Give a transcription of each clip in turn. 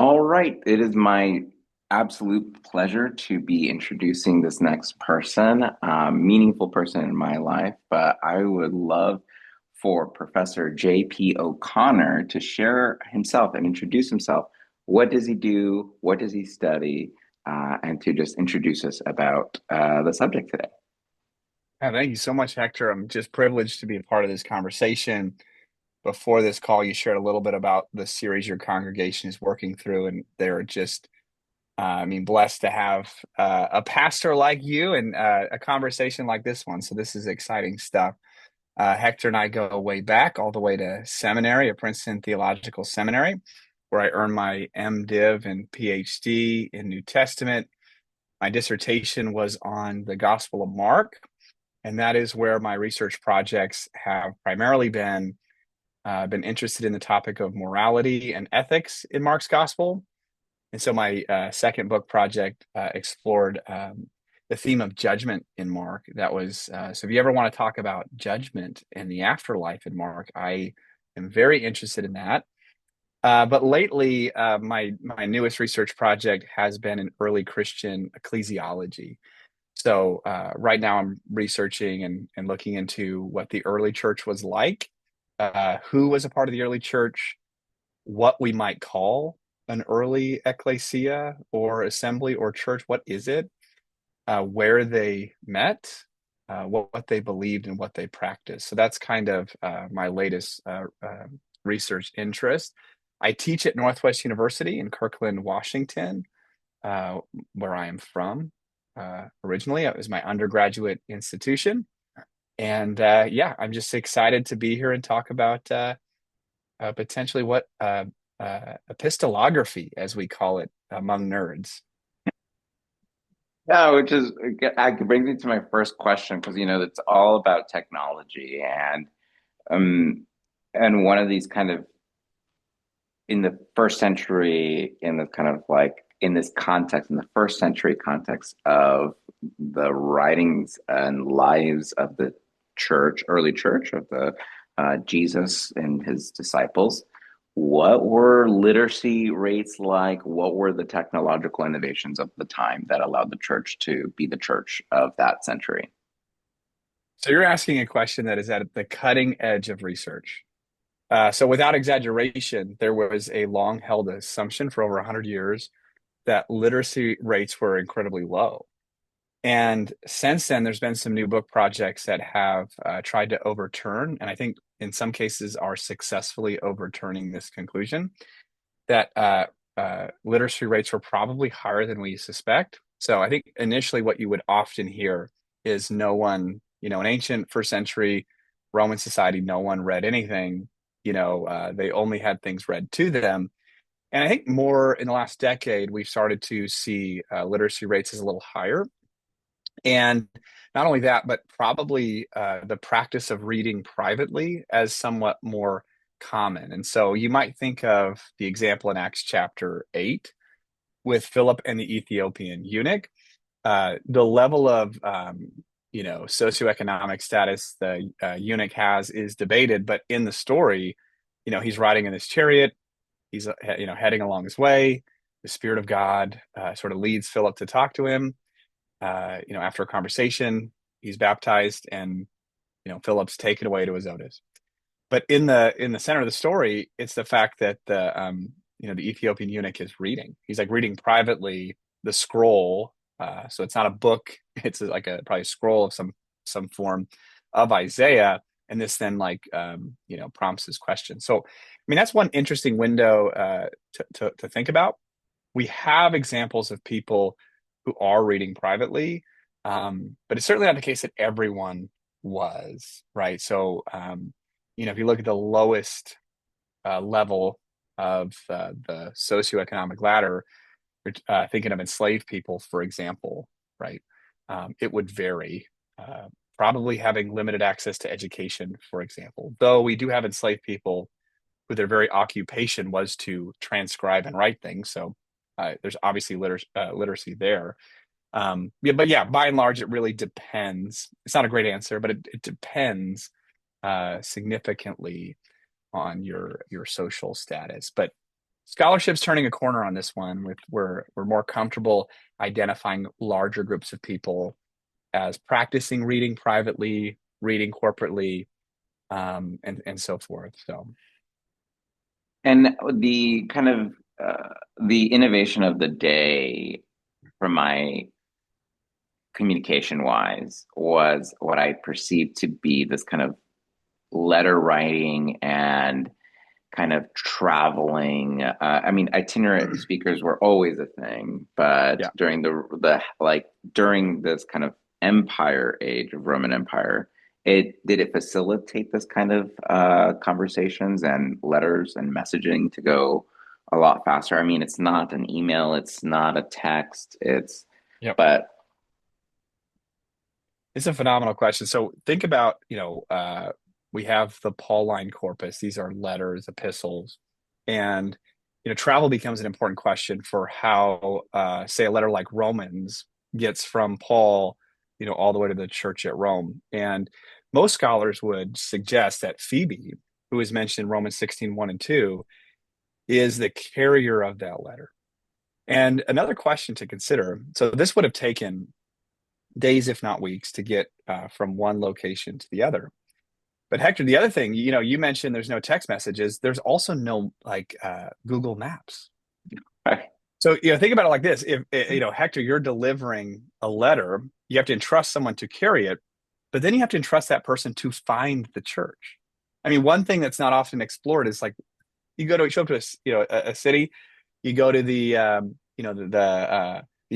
All right, it is my absolute pleasure to be introducing this next person, a meaningful person in my life. But I would love for Professor J.P. O'Connor to share himself and introduce himself. What does he do? What does he study? And to just introduce us about the subject today. Thank you so much, Hector. I'm just privileged to be a part of this conversation. Before this call, you shared a little bit about the series your congregation is working through, and they're just, blessed to have a pastor like you and a conversation like this one. So this is exciting stuff. Hector and I go way back, all the way to seminary at Princeton Theological Seminary, where I earned my MDiv and PhD in New Testament. My dissertation was on the Gospel of Mark, and that is where my research projects have primarily been interested in the topic of morality and ethics in Mark's gospel. And so my second book project explored the theme of judgment in Mark. That was so if you ever want to talk about judgment and the afterlife in Mark, I am very interested in that. But lately, my newest research project has been in early Christian ecclesiology. So right now I'm researching and looking into what the early church was like, who was a part of the early church, what we might call an early ecclesia or assembly or church. What is it? Where they met, what they believed and what they practiced. So that's kind of my latest research interest. I teach at Northwest University in Kirkland, Washington, uh, where I am from originally. It was my undergraduate institution. And yeah, I'm just excited to be here and talk about potentially what epistolography, as we call it among nerds. Yeah, which is brings me to my first question because it's all about technology um and one of these kind of in the first century, in the kind of like in this context, in the first century context of the writings and lives of the church, early church of the Jesus and his disciples, what were literacy rates like? What were the technological innovations of the time that allowed the church to be the church of that century? So you're asking a question that is at the cutting edge of research. So without exaggeration, there was a long held assumption for over 100 years that literacy rates were incredibly low. And since then, there's been some new book projects that have tried to overturn, and I think in some cases are successfully overturning this conclusion that literacy rates were probably higher than we suspect. So I think initially what you would often hear is no one, in ancient first century Roman society, no one read anything. They only had things read to them. And I think more in the last decade, we've started to see literacy rates as a little higher. And not only that, but probably the practice of reading privately as somewhat more common. And so you might think of the example in Acts chapter 8 with Philip and the Ethiopian eunuch. The level of socioeconomic status the eunuch has is debated, but in the story, he's riding in his chariot, he's heading along his way. The Spirit of God sort of leads Philip to talk to him. After a conversation, he's baptized, and Philip's taken away to Azotus. But in the center of the story, it's the fact that the Ethiopian eunuch is reading. He's like reading privately the scroll. So it's not a book; it's like a probably a scroll of some form of Isaiah. And this then prompts his question. So I mean that's one interesting window to think about. We have examples of people who are reading privately, but it's certainly not the case that everyone was, right? So, if you look at the lowest level of the socioeconomic ladder, thinking of enslaved people, for example, right? It would vary. Probably having limited access to education, for example, though we do have enslaved people who their very occupation was to transcribe and write things. So there's obviously literacy there. Yeah, but yeah, by and large, it really depends. It's not a great answer, but it depends significantly on your social status. But scholarship's turning a corner on this one with we're more comfortable identifying larger groups of people as practicing reading privately, reading corporately, and so forth. So And the kind of the innovation of the day from my communication wise was what I perceived to be this kind of letter writing and kind of traveling. I mean, itinerant speakers were always a thing, but yeah. during the like during this kind of empire age of Roman Empire, it did it facilitate this kind of conversations and letters and messaging to go a lot faster. I mean, it's not an email, it's not a text, it's Yep. but It's a phenomenal question. So think about, we have the Pauline corpus. These are letters, epistles, and travel becomes an important question for how, say, a letter like Romans gets from Paul, all the way to the church at Rome. And most scholars would suggest that Phoebe, who is mentioned in Romans 16, 1 and 2, is the carrier of that letter. And another question to consider, so this would have taken days, if not weeks, to get from one location to the other. But Hector, the other thing, you mentioned there's no text messages. There's also no like Google Maps. So, think about it like this. If, Hector, you're delivering a letter, you have to entrust someone to carry it, but then you have to entrust that person to find the church. I mean, one thing that's not often explored is like show up to a city, you go to the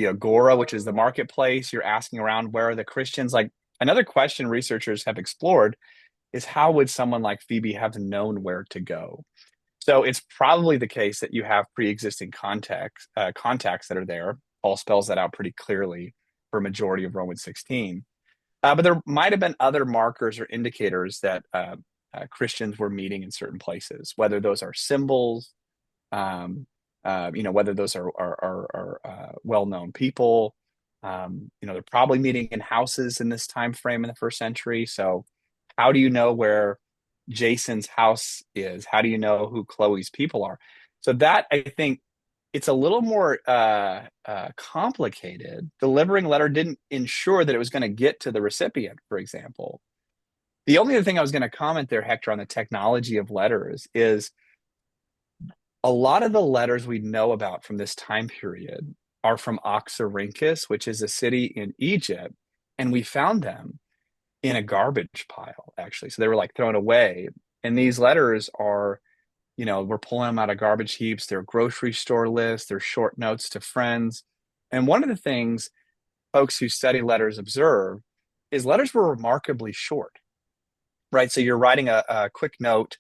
agora, which is the marketplace. You're asking around, where are the Christians? Like, another question researchers have explored is, how would someone like Phoebe have known where to go? So it's probably the case that you have pre-existing contacts that are there. Paul spells that out pretty clearly for a majority of Romans 16. But there might have been other markers or indicators that Christians were meeting in certain places, whether those are symbols, whether those are well-known people. They're probably meeting in houses in this time frame in the first century. So how do you know where Jason's house is? How do you know who Chloe's people are? So that, I think, it's a little more complicated. Delivering a letter didn't ensure that it was going to get to the recipient, for example. The only other thing I was going to comment there, Hector, on the technology of letters is a lot of the letters we know about from this time period are from Oxyrhynchus, which is a city in Egypt, and we found them in a garbage pile, actually. So they were like thrown away. And these letters are, we're pulling them out of garbage heaps. They're grocery store lists, they're short notes to friends. And one of the things folks who study letters observe is letters were remarkably short, right? So you're writing a quick note.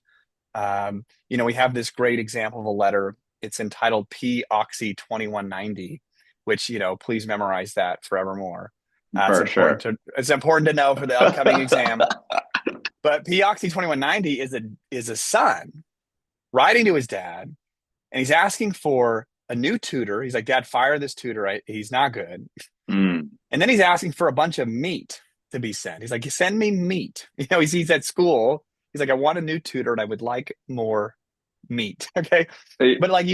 We have this great example of a letter. It's entitled P Oxy 2190, which, please memorize that forevermore. for sure. It's important to know for the upcoming exam. But P Oxy 2190 is a son writing to his dad, and he's asking for a new tutor. He's like, Dad, fire this tutor. Right? He's not good. Mm. And then he's asking for a bunch of meat to be sent. He's like, send me meat. He's at school. He's like, I want a new tutor and I would like more meat. Okay. But like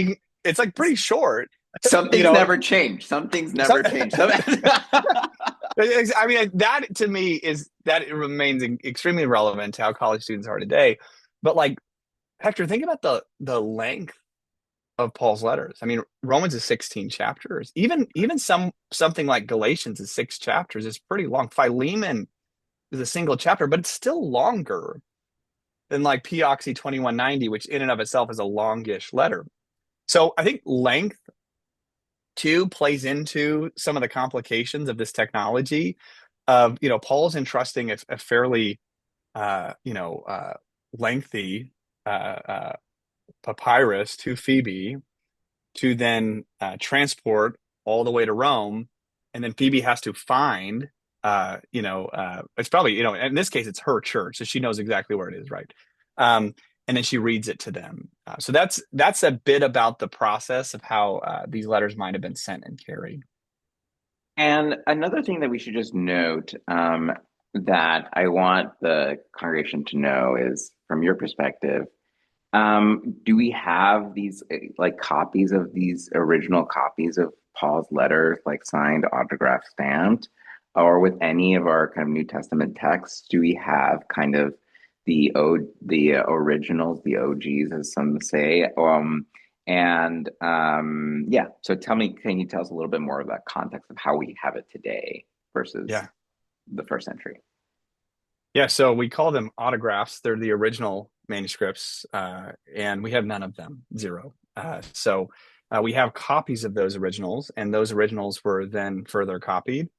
it's like pretty short. Some things never change. Some things never change. I mean, that to me is that it remains extremely relevant to how college students are today. But like, Hector, think about the length of Paul's letters. I mean, Romans is 16 chapters. Even something like Galatians is 6 chapters. It's pretty long. Philemon is a single chapter, but it's still longer than like P Oxy 2190, which in and of itself is a longish letter. So I think length too plays into some of the complications of this technology of, Paul's entrusting a fairly lengthy papyrus to Phoebe to then transport all the way to Rome, and then Phoebe has to find it's probably, in this case it's her church, so she knows exactly where it is, right? And then she reads it to them. So that's a bit about the process of how these letters might have been sent and carried. And another thing that we should just note that I want the congregation to know is, from your perspective, Do we have these like copies of these original copies of Paul's letters, like signed, autographed, stamped, or with any of our kind of New Testament texts? Do we have kind of the originals, the OGs, as some say? Yeah. So tell me, can you tell us a little bit more of that context of how we have it today versus Yeah. the first century? Yeah, so we call them autographs. They're the original manuscripts, and we have none of them, zero. We have copies of those originals, and those originals were then further copied.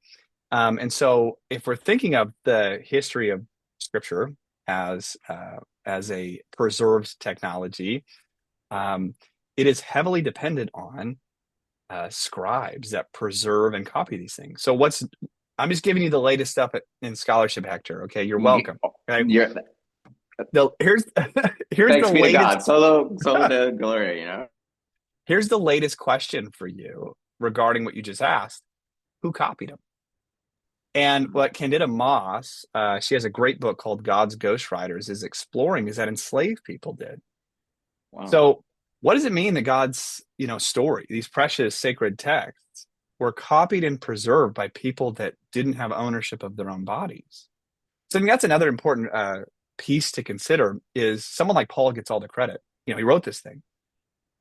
And so, if we're thinking of the history of Scripture as as a preserved technology, um, it is heavily dependent on scribes that preserve and copy these things. So, I'm just giving you the latest stuff in scholarship, Hector. Okay, you're You, welcome. Okay, you're, here's here's the thanks be to latest God. Solo de Gloria, you know? here's the latest question for you regarding what you just asked. Who copied them? And what Candida Moss, she has a great book called God's Ghostwriters, is exploring is that enslaved people did. Wow. So, what does it mean that God's, story, these precious sacred texts, were copied and preserved by people that didn't have ownership of their own bodies? So, I think that's another important piece to consider. Is someone like Paul gets all the credit? He wrote this thing,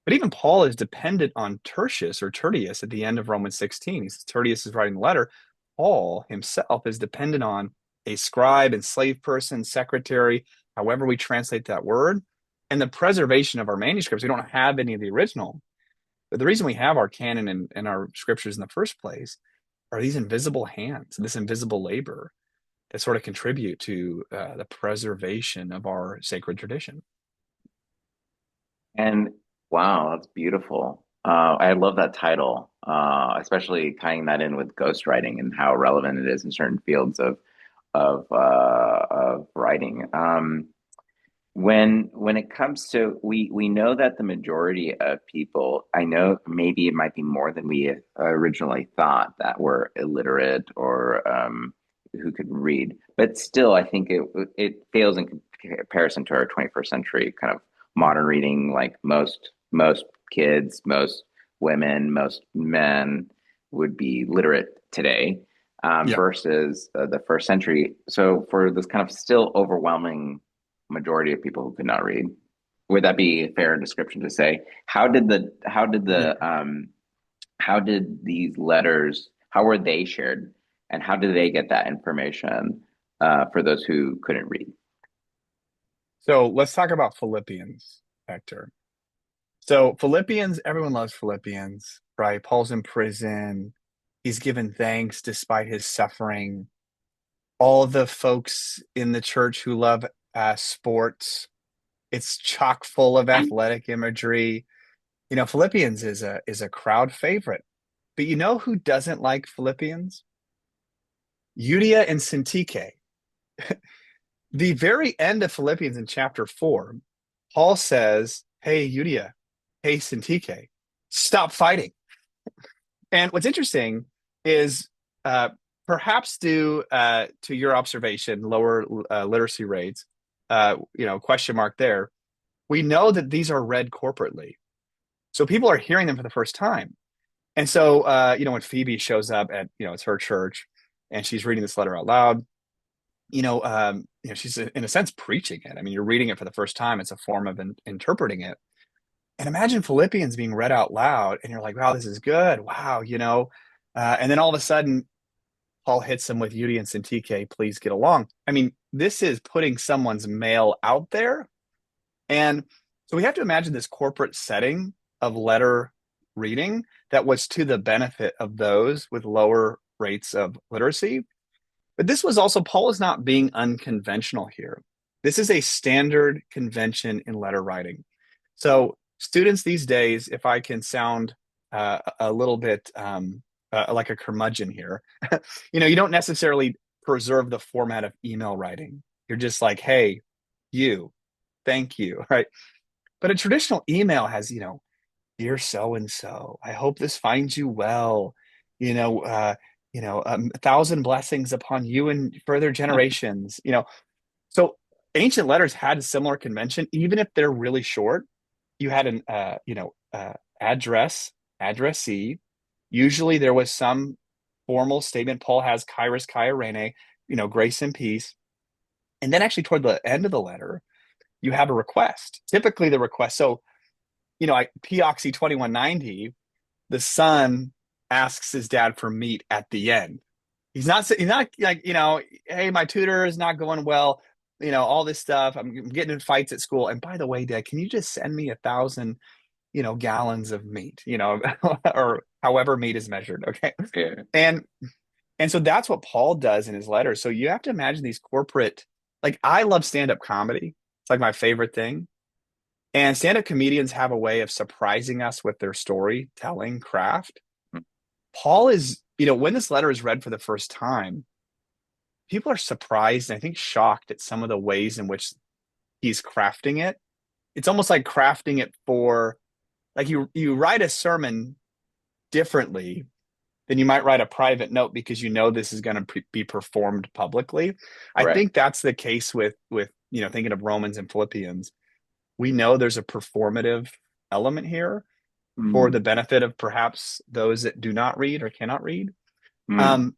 but even Paul is dependent on Tertius or Tertius at the end of Romans 16. He says Tertius is writing the letter. Paul himself is dependent on a scribe, enslaved person, secretary, however we translate that word, and the preservation of our manuscripts. We don't have any of the original. But the reason we have our canon and our scriptures in the first place are these invisible hands, this invisible labor that sort of contribute to the preservation of our sacred tradition. And wow, that's beautiful. I love that title, especially tying that in with ghostwriting and how relevant it is in certain fields of writing. When it comes to we know that the majority of people, I know maybe it might be more than we originally thought, that were illiterate or who could read, but still I think it fails in comparison to our 21st century kind of modern reading. Like most kids, most women, most men would be literate today, Yeah. versus the first century. So for this kind of still overwhelming majority of people who could not read. Would that be a fair description to say? Yeah. How did these letters, how were they shared, and how did they get that information for those who couldn't read? So let's talk about Philippians, Hector. So Philippians, everyone loves Philippians, right? Paul's in prison. He's given thanks despite his suffering. All the folks in the church who love sports, it's chock full of athletic imagery. Philippians is a crowd favorite. But you know who doesn't like Philippians? Euodia and Syntyche. The very end of Philippians in chapter 4, Paul says, "Hey, Euodia, hey, Syntyche, stop fighting." And what's interesting is uh, perhaps due to your observation, lower literacy rates, question mark there, we know that these are read corporately. So people are hearing them for the first time. And so, when Phoebe shows up at, it's her church and she's reading this letter out loud, she's in a sense preaching it. I mean, you're reading it for the first time. It's a form of interpreting it. And imagine Philippians being read out loud, and you're like, "Wow, this is good. Wow, And then all of a sudden, Paul hits them with Euodia and Syntyche, please get along. I mean, this is putting someone's mail out there. And so we have to imagine this corporate setting of letter reading that was to the benefit of those with lower rates of literacy. But this was also, Paul is not being unconventional here. This is a standard convention in letter writing. So, students these days, if I can sound a little bit like a curmudgeon here, you don't necessarily preserve the format of email writing. You're just like, hey, you, thank you, right? But a traditional email has, dear so and so, I hope this finds you well. You know, uh, 1,000 blessings upon you and further generations. So ancient letters had a similar convention, even if they're really short. You had an addressee. Usually there was some formal statement. Paul has Kairos Kairene, grace and peace. And then actually toward the end of the letter, you have a request. Typically the request. So, P-Oxy 2190, the son asks his dad for meat at the end. He's not like, hey, my tutor is not going well, all this stuff. I'm getting in fights at school. And by the way, Dad, can you just send me 1,000, gallons of meat, or however meat is measured. Okay. Yeah. And so that's what Paul does in his letters. So you have to imagine these corporate, like I love stand-up comedy. It's like my favorite thing. And stand-up comedians have a way of surprising us with their storytelling craft. Paul is, when this letter is read for the first time, people are surprised and I think shocked at some of the ways in which he's crafting it. It's almost like crafting it for, like you write a sermon differently than you might write a private note because this is going to be performed publicly. I Right. think that's the case with thinking of Romans and Philippians. We know there's a performative element here for Mm, the benefit of perhaps those that do not read or cannot read. mm, Um,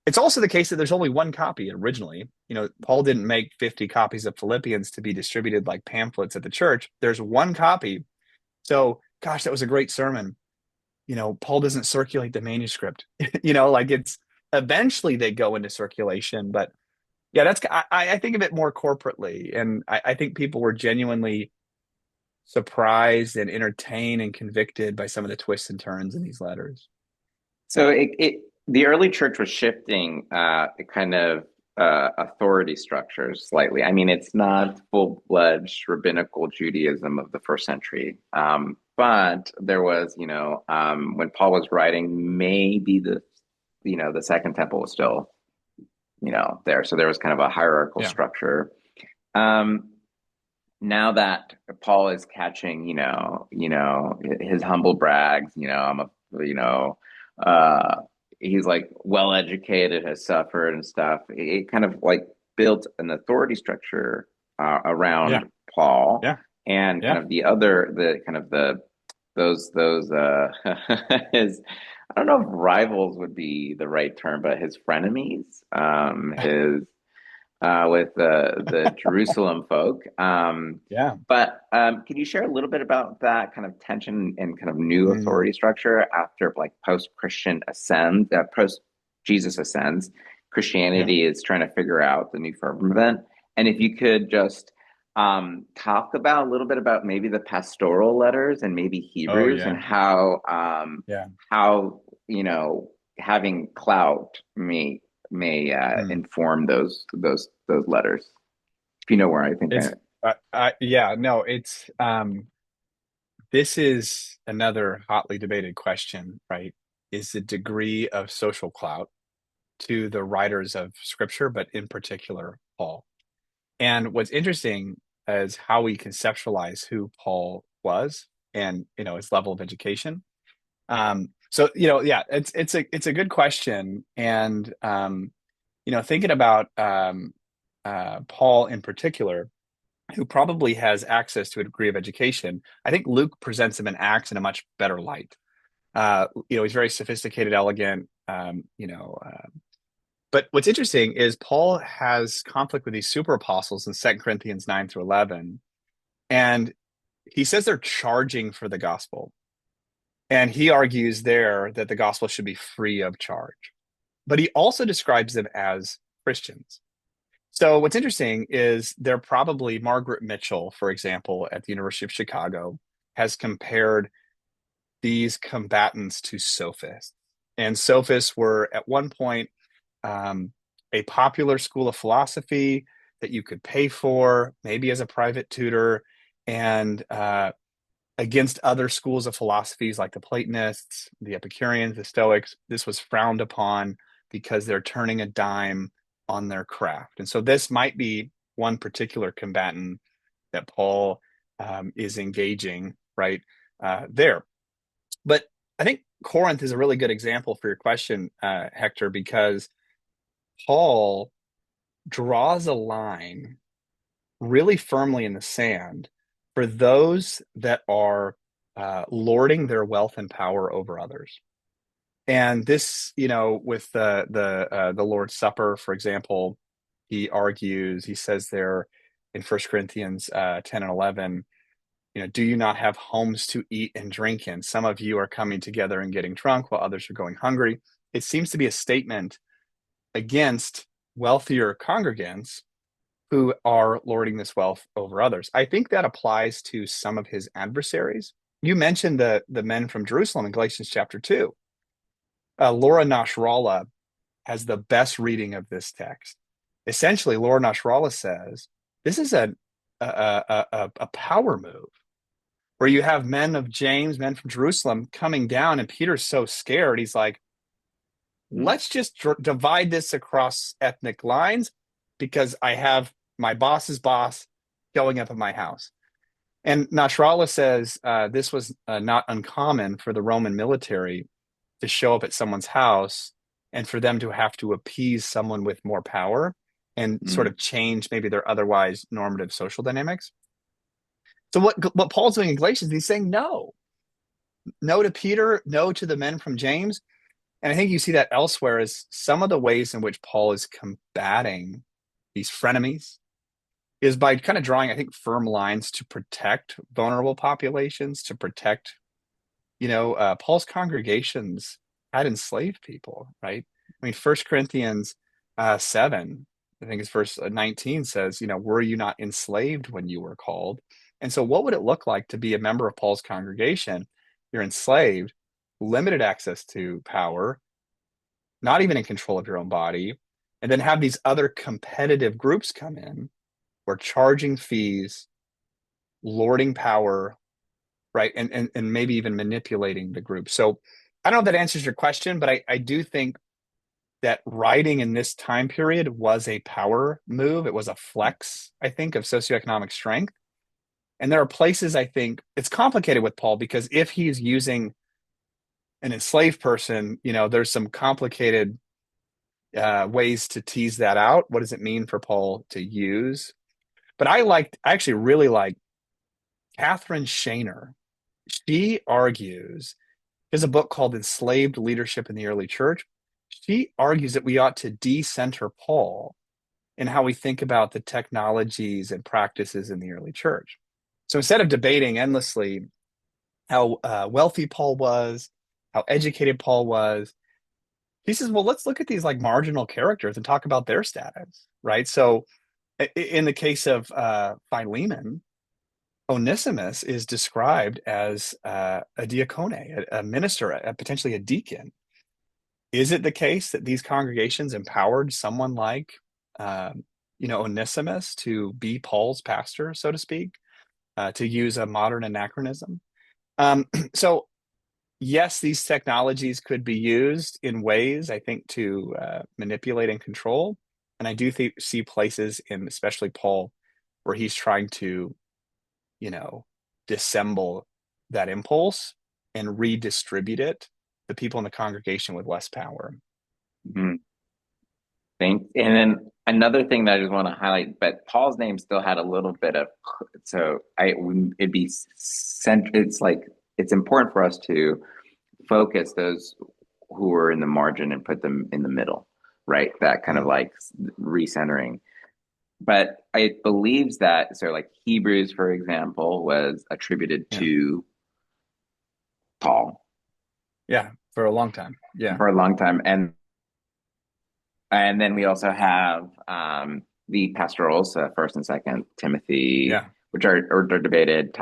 it's also the case that there's only one copy originally. Paul didn't make 50 copies of Philippians to be distributed like pamphlets at the church. There's one copy. So, gosh, that was a great sermon. Paul doesn't circulate the manuscript. Like it's eventually they go into circulation, but yeah, I think of it more corporately, and I think people were genuinely surprised and entertained and convicted by some of the twists and turns in these letters. So the early church was shifting kind of authority structures slightly. I mean, it's not full-fledged rabbinical Judaism of the first century, but there was, when Paul was writing, maybe the Second Temple was still, there. So there was kind of a hierarchical Yeah. structure. Um, Now that Paul is catching, his humble brags, I'm a, uh, he's like well educated, has suffered and stuff. It kind of like built an authority structure Yeah. around Paul, Yeah. and kind Yeah. of the kind of those his, I don't know if rivals would be the right term, but his frenemies, his with the Jerusalem folk. Yeah. But can you share a little bit about that kind of tension and kind of new Mm. authority structure after like post-Christian ascends, post-Jesus ascends? Yeah. Christianity is trying to figure out the new firmament. And if you could just talk about a little bit about maybe the pastoral letters and maybe Oh, Hebrews and yeah. Yeah. how having clout may Mm. inform those letters. If you know where I think It's yeah, no, it's this is another hotly debated question, right? Is the degree of social clout to the writers of scripture, but in particular Paul. And what's interesting is how we conceptualize who Paul was and his level of education. So yeah, it's a good question. And thinking about Paul in particular, who probably has access to a degree of education, I think Luke presents him in Acts in a much better light. He's very sophisticated, elegant, but what's interesting is Paul has conflict with these super apostles in 2 Corinthians 9 through 11. And he says they're charging for the gospel. And he argues there that the gospel should be free of charge. But he also describes them as Christians. So what's interesting is they're probably Margaret Mitchell, for example, at the University of Chicago, has compared these combatants to sophists. And sophists were at one point um, a popular school of philosophy that you could pay for, maybe as a private tutor, and against other schools of philosophies like the Platonists, the Epicureans, the Stoics. This was frowned upon because they're turning a dime on their craft. And so this might be one particular combatant that Paul is engaging right there. But I think Corinth is a really good example for your question, Hector, because Paul draws a line really firmly in the sand for those that are lording their wealth and power over others. And this, with the Lord's Supper, for example, he says there in First Corinthians 10 and 11, do you not have homes to eat and drink in? Some of you are coming together and getting drunk while others are going hungry. It seems to be a statement against wealthier congregants who are lording this wealth over others. I think that applies to some of his adversaries. You mentioned the men from Jerusalem in Galatians chapter 2. Laura Nasrallah has the best reading of this text. Essentially, Laura Nasrallah says this is a power move where you have men of James, men from Jerusalem coming down, and Peter's so scared. He's like, let's just divide this across ethnic lines because I have my boss's boss showing up at my house. And Nasrallah says this was not uncommon for the Roman military to show up at someone's house and for them to have to appease someone with more power and sort of change maybe their otherwise normative social dynamics. So what Paul's doing in Galatians, he's saying no to Peter, no to the men from James. And I think you see that elsewhere is some of the ways in which Paul is combating these frenemies is by kind of drawing, I think, firm lines to protect vulnerable populations, to protect, Paul's congregations had enslaved people, right? I mean, First Corinthians 7, I think it's verse 19 says, were you not enslaved when you were called? And so what would it look like to be a member of Paul's congregation? You're enslaved, limited access to power, not even in control of your own body, and then have these other competitive groups come in where charging fees, lording power, right? And maybe even manipulating the group. So I don't know if that answers your question, but I do think that writing in this time period was a power move. It was a flex, I think, of socioeconomic strength. And there are places I think it's complicated with Paul because if he's using an enslaved person, there's some complicated ways to tease that out. What does it mean for Paul to use? But I actually really like Catherine Shaner. She argues, there's a book called Enslaved Leadership in the Early Church. She argues that we ought to decenter Paul in how we think about the technologies and practices in the early church. So instead of debating endlessly how wealthy Paul was, how educated Paul was, he says, well, let's look at these like marginal characters and talk about their status, right? So in the case of Philemon, Onesimus is described as a diakone, a minister, potentially a deacon. Is it the case that these congregations empowered someone like, Onesimus to be Paul's pastor, so to speak, to use a modern anachronism? So, yes, these technologies could be used in ways, I think, to manipulate and control. And I do see places in, especially Paul, where he's trying to, dissemble that impulse and redistribute it to people in the congregation with less power. Mm-hmm. And then another thing that I just want to highlight, but Paul's name still had a little bit of, it'd be it's like, it's important for us to focus those who are in the margin and put them in the middle, right? That kind of like recentering. But it believes that, so like Hebrews, for example, was attributed to Paul. Yeah, for a long time. Yeah. For a long time. And then we also have the pastorals, First and Second Timothy, which are debated,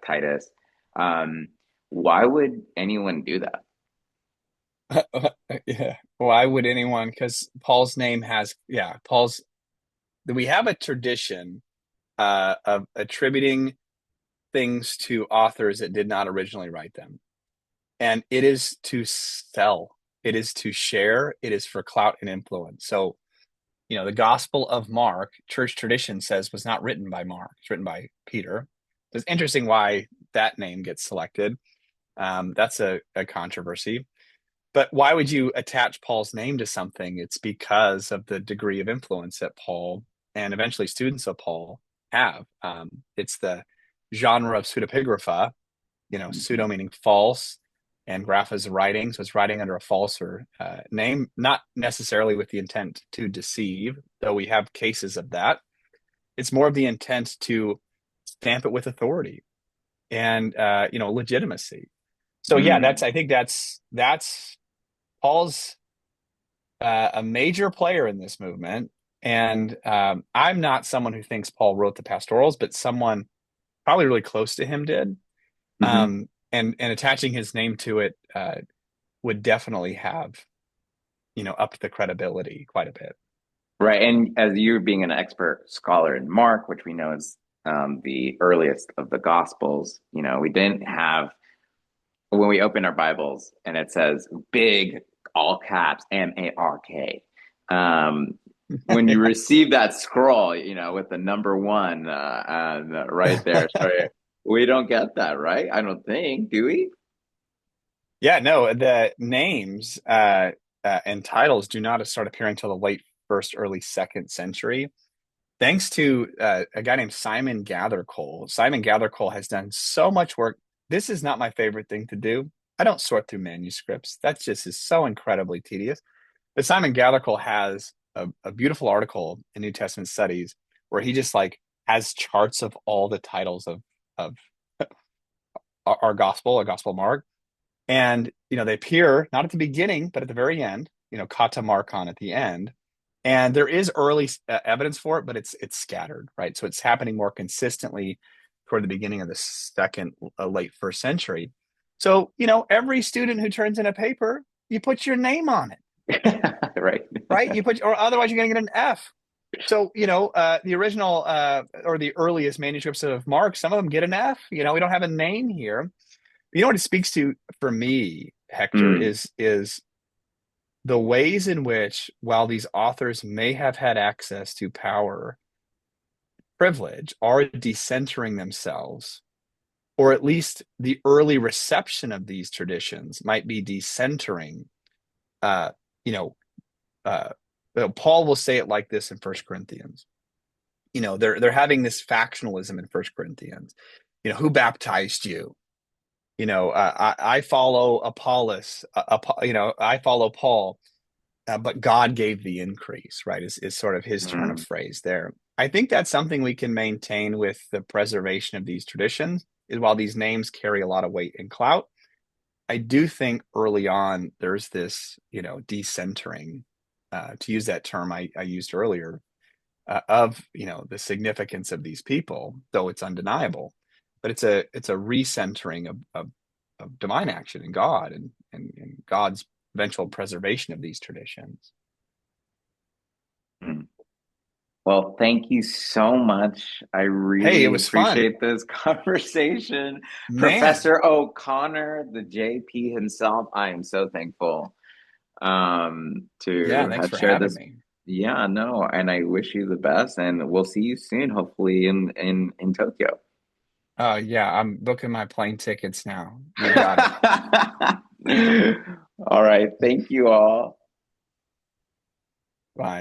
Titus. Why would anyone do that? Yeah. Why would anyone? Because Paul's name has, we have a tradition of attributing things to authors that did not originally write them. And it is to sell, it is to share, it is for clout and influence. So, the Gospel of Mark, church tradition says, was not written by Mark, it's written by Peter. It's interesting why that name gets selected. That's a controversy. But why would you attach Paul's name to something? It's because of the degree of influence that Paul and eventually students of Paul have. It's the genre of pseudepigrapha, pseudo meaning false, and graph is writing. So it's writing under a false or name, not necessarily with the intent to deceive, though we have cases of that. It's more of the intent to stamp it with authority and legitimacy. So yeah, Mm. I think that's Paul's a major player in this movement. And I'm not someone who thinks Paul wrote the pastorals, but someone probably really close to him did. Hmm. And attaching his name to it would definitely have, upped the credibility quite a bit. Right. And as you being an expert scholar in Mark, which we know is the earliest of the Gospels, we didn't have, when we open our Bibles and it says big, all caps, Mark. When you receive that scroll, with the number one right there, sorry, we don't get that, right? I don't think, do we? Yeah, no, the names and titles do not start appearing until the late first, early second century. Thanks to a guy named Simon Gathercole. Simon Gathercole has done so much work. This is not my favorite thing to do. I don't sort through manuscripts. That just is so incredibly tedious. But Simon Gathercole has a beautiful article in New Testament studies where he just like has charts of all the titles of our gospel, a gospel Mark. And they appear not at the beginning, but at the very end, kata markon at the end. And there is early evidence for it, but it's scattered, right? So it's happening more consistently toward the beginning of the second, late first century. So, every student who turns in a paper, you put your name on it, Right. right? Or otherwise you're going to get an F. So, the original or the earliest manuscripts of Mark, some of them get an F. We don't have a name here. What it speaks to for me, Hector, Mm. is the ways in which, while these authors may have had access to power, privilege, are decentering themselves, or at least the early reception of these traditions might be decentering. Uh, you know, uh, Paul will say it like this in First Corinthians. They're having this factionalism in First Corinthians. Who baptized you? I follow Apollos. I follow Paul. But God gave the increase, right? Is sort of his turn of Mm. phrase there. I think that's something we can maintain with the preservation of these traditions, is while these names carry a lot of weight and clout, I do think early on there's this, decentering, to use that term I used earlier, of the significance of these people, though it's undeniable. But it's a recentering of divine action in God and God's eventual preservation of these traditions. Mm. Well, thank you so much. I Hey, it really was fun. appreciate this conversation. Man, Professor O'Connor, the JP himself, I am so thankful yeah, to thanks have for shared having this. me. Yeah, no, and I wish you the best, and we'll see you soon, hopefully in Tokyo. Yeah, I'm booking my plane tickets now. You got it. All right, thank you all.